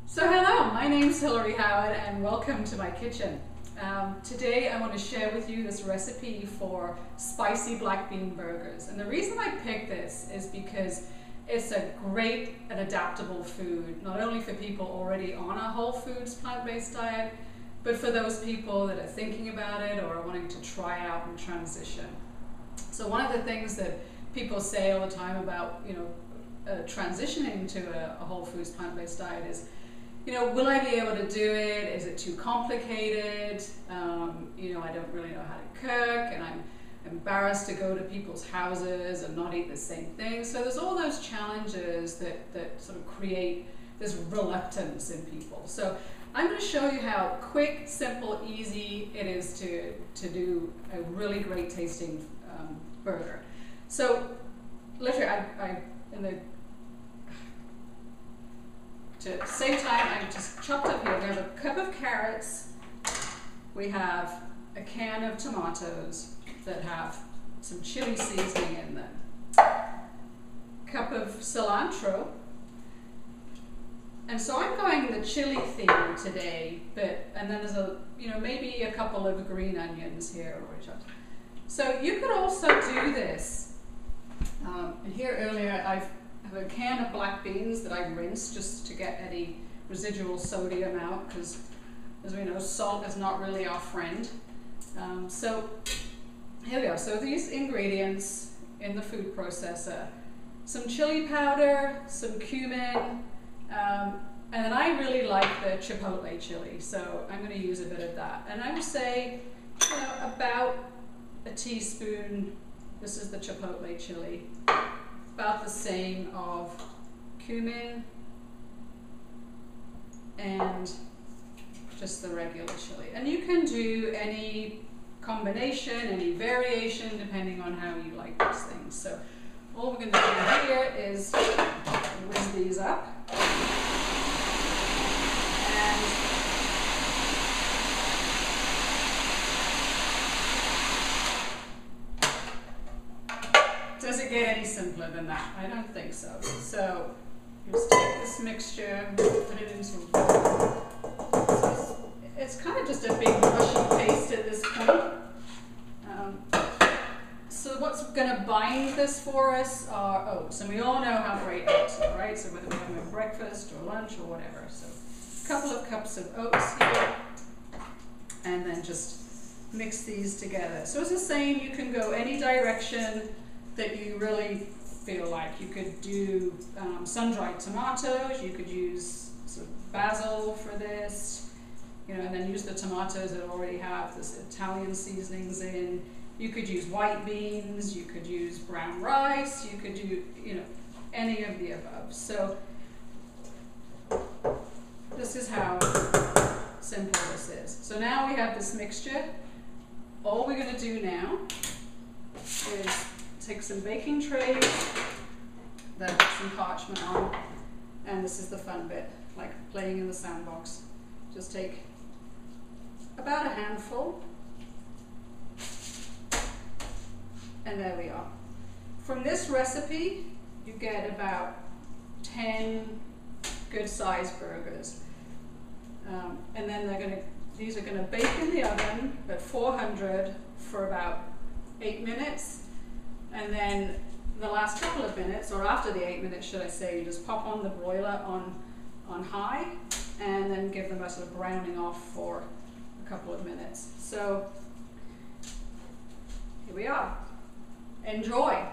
So hello, my name's Hilary Howard and welcome to my kitchen. Today I want to share with you this recipe for spicy black bean burgers. And the reason I picked this is because it's a great and adaptable food, not only for people already on a whole foods plant-based diet, but for those people that are thinking about it or are wanting to try out and transition. So one of the things that people say all the time about, transitioning to a whole foods plant-based diet is, will I be able to do it? Is it too complicated? I don't really know how to cook, and I'm embarrassed to go to people's houses and not eat the same thing. So there's all those challenges that sort of create this reluctance in people. So I'm going to show you how quick, simple, easy it is to do a really great tasting burger. So literally, to save time, I just chopped up here. We have a cup of carrots. We have a can of tomatoes that have some chili seasoning in them. Cup of cilantro. And so I'm going the chili theme today, and then there's maybe a couple of green onions here. So you could also do this. And here earlier I have a can of black beans that I rinse just to get any residual sodium out, because as we know, salt is not really our friend. So here we go. So these ingredients in the food processor: some chili powder, some cumin, and then I really like the chipotle chili, so I'm going to use a bit of that. And I would say, about a teaspoon. This is the chipotle chili. About the same of cumin and just the regular chili. And you can do any combination, any variation, depending on how you like these things. So all we're going to do here is whiz these up. And does it get any simpler than that? I don't think so. So just take this mixture, put it in some bowl. It's kind of just a big mushy paste at this point. So what's going to bind this for us are oats, and we all know how great oats are, right? So whether we have them at breakfast or lunch or whatever. So a couple of cups of oats here, and then just mix these together. So as I was saying, you can go any direction that you really feel like. You could do sun-dried tomatoes, you could use sort of basil for this, and then use the tomatoes that already have this Italian seasonings in. You could use white beans, you could use brown rice, you could do, any of the above. So this is how simple this is. So now we have this mixture. All we're going to do now is take some baking trays that have some parchment on, and this is the fun bit, like playing in the sandbox. Just take about a handful, and there we are. From this recipe, you get about 10 good-sized burgers, and then these are going to bake in the oven at 400 for about 8 minutes. And then the last couple of minutes, or after the 8 minutes, should I say, you just pop on the broiler on high, and then give them a sort of browning off for a couple of minutes. So here we are. Enjoy.